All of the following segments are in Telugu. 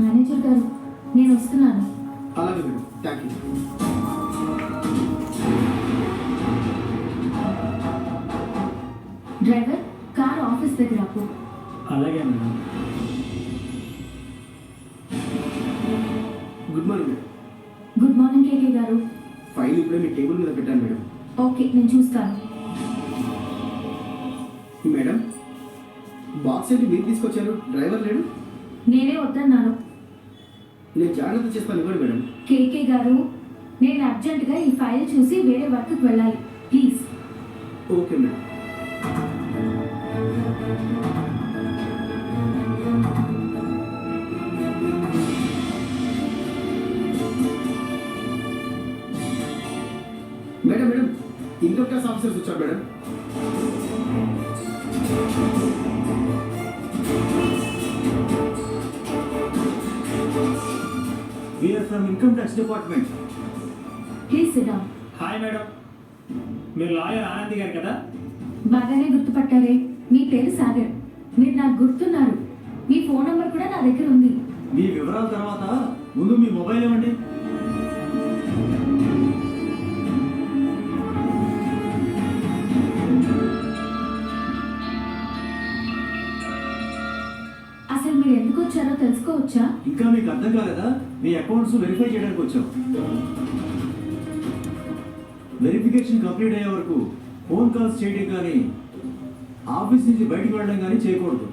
మేనేజర్ గారు, నేను వస్తున్నాను. అలాగే madam, thank you. Driver, car office దగ్గర ఆపు. అలాగే madam. Good morning madam. Good morning KK గారు. ఫైల్ ఇప్పుడే మీ టేబుల్ మీద పెట్టాను మేడం. ఓకే, నేను చూస్తాను. మేడం, బాక్స్ ఏంటి మీరు తీసుకొచ్చారు? డ్రైవర్ లేడు? నేనే వద్దన్నాను. నేను జాగ్రత్త చేస్తాను, ఇవ్వండి మేడం. కేకే గారు, నేను అర్జెంటుగా ఈ ఫైల్ చూసి వేరే వర్క్కి వెళ్ళాలి, please. Okay madam. Madam madam, income tax officers వచ్చారు మేడం. We are from Income Tax Department. Please sit down. Hi madam, మీరు లాయర్ ఆనంది గారు కదా? బాగానే గుర్తుపట్టారే. మీ పేరు సాగర్. మీరు నాకు గుర్తున్నారు. మీ ఫోన్ నంబర్ కూడా నా దగ్గర ఉంది. మీ వివరాల తర్వాత ముందు మీ మొబైల్ ఇవ్వండి. అసలు మీరు ఎందుకు వచ్చారో తెలుసుకోవచ్చా? ఇంకా మీకు అర్థం కాలేదా? మీ అకౌంట్స్ వెరిఫై చేయడానికి వచ్చాం. వెరిఫికేషన్ కంప్లీట్ అయ్యే వరకు ఫోన్ కాల్స్ చేయడం కానీ ఆఫీస్ నుంచి బయటకు వెళ్ళడం కానీ చేయకూడదు.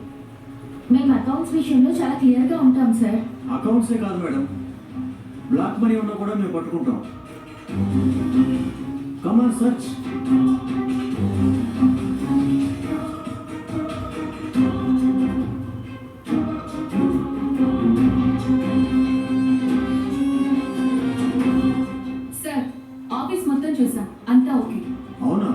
మేము అకౌంట్స్ విషయంలో చాలా క్లియర్గా ఉంటాం సార్. అకౌంట్సే కాదు మేడం, బ్లాక్ మనీ ఉన్నా కూడా మేము పట్టుకుంటాం. Come on search. Sir, office మొత్తం చూసాం, అంతా ఓకే. అవునా?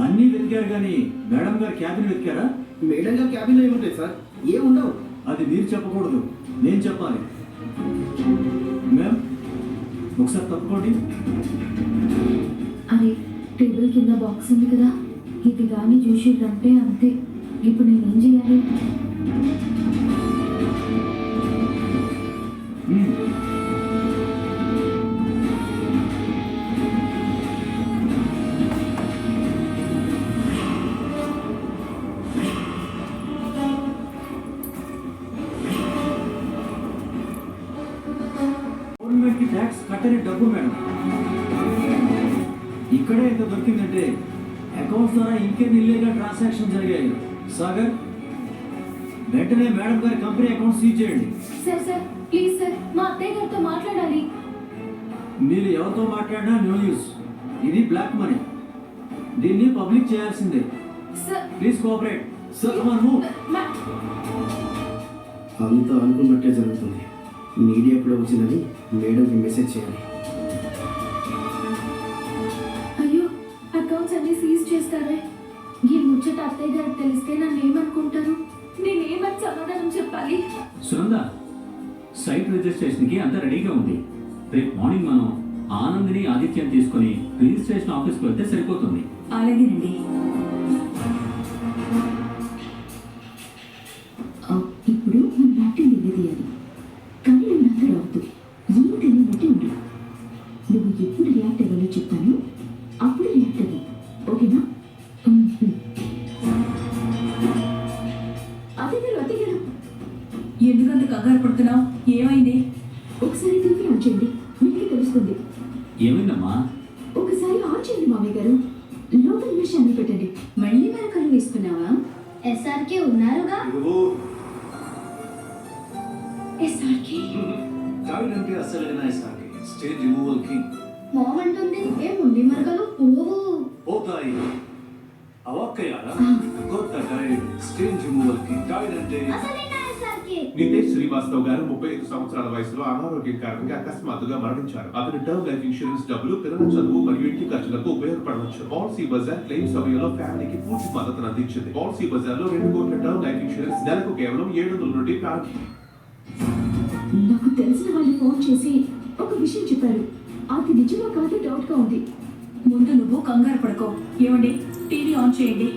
అన్నీ వెతికారు కానీ మేడం గారి క్యాబిన్ వెతికారా? మేడం గారు క్యాబిన్లో ఏముంటాయి సార్? ఏముండవు. అది మీరు చెప్పకూడదు, నేను చెప్పాలి. మ్యామ్, ఒకసారి తప్పుకోండి. అరే, టేబుల్ కింద బాక్స్ ఉంది కదా, ఇది కానీ చూసిరంటే అంతే. ఇప్పుడు నేనేం చేయాలి? గవర్నమెంట్కి ట్యాక్స్ కట్టని డబ్బు మేడం. ఇక్కడే ఎంత దొరికిందంటే అకౌంట్స్ ద్వారా ఇంకెన్ని ఇల్లీగల్ ట్రాన్సాక్షన్ జరిగాయి. సాగర్, వెంటనే మేడం గారి కంపెనీ అకౌంట్ సీజ్ చేయండి. సార్ సార్, ప్లీజ్ సార్, మా అత్తయ్య గారితో మాట్లాడాలి. మీరు ఎవరితో మాట్లాడినా నో యూస్. ఇది బ్లాక్ మనీ, దీన్ని పబ్లిక్ చేయాల్సిందే. Sir please cooperate. సార్, మనము అంతా అనుకున్నట్టే జరుగుతుంది. మీడియా కూడా వచ్చిందని మేడంకి మెసేజ్ చేయాలి. అయ్యో, అకౌంట్స్ అన్ని సీజ్ చేస్తారే. ఈ ముచ్చట అత్తయ్య గారికి తెలిస్తే నన్ను ఏమనుకుంటారు? నేనేమని సమాధానం చెప్పాలి? సునంద, సైట్ రిజిస్ట్రేషన్కి అంతా రెడీగా ఉంది. రేపు మార్నింగ్ మనం ఆనందిని ఆదిత్యం తీసుకుని రిజిస్ట్రేషన్ ఆఫీస్కి వెళ్తే సరిపోతుంది. అలాగేనండి. ఇప్పుడు మన బ్యాటింగ్ నిలదీయాలి. కానీ నువ్వు నాతో రావద్దు. ఏం తెలియనట్టే ఉండు. నువ్వు ఎప్పుడు రియాక్ట్ అవ్వాలో చెప్తాను, అప్పుడు రియాక్ట్ అవ్వు. ఓకేనా? అతిగారు ఎందుకంత కంగారు పడుతున్నావు? ఏమైంది? ఒకసారి టీవీ ఆన్ చేయండి, మీకే తెలుస్తుంది. ఏమైందమ్మా? ఒకసారి ఆన్ చేయండి మామయ్య గారు. లోపల విషయాన్ని పెట్టండి. మళ్ళీ మరొకరు వేసుకున్నావా? ఎస్ఆర్కే ఉన్నారుగా. ఎస్ఆర్కే కావిడంటే అసలైన SRK, stain removal king. Mom అంటుంది, ఏముంది మరకలు పోవు. పోతాయి అవక్కయ్యారా? కొత్త గైడ్, స్టేట్ రిమూవల్ కింగ్. కావిడంటే అసలైన ఎస్ఆర్కే. నితేష్ శ్రీవాస్తవ్ గారు 35 సంవత్సరాల వయసులో అనారోగ్యం కారణంగా అకస్మాత్తుగా మరణించారు. అతని టర్మ్ లైఫ్ ఇన్సూరెన్స్ డబ్బులు పిల్లల చదువు మరియు ఇంటి ఖర్చులకు ఉపయోగపడవచ్చు. పాలసీ బజార్ క్లెయిమ్ సమయంలో ఫ్యామిలీకి పూర్తి మద్దతును అందించింది. పాలసీ బజార్ లో 2 కోట్ల టర్మ్ లైఫ్ ఇన్సూరెన్స్ నెలకు కేవలం 700 నుండి నాకు తెలిసిన వాళ్ళు ఫోన్ చేసి ఒక విషయం చెప్పారు. అది నిజమో కాదో డౌట్ గా ఉంది. ముందు నువ్వు కంగారు పడుకో. ఏమండి, టీవీ ఆన్ చేయండి.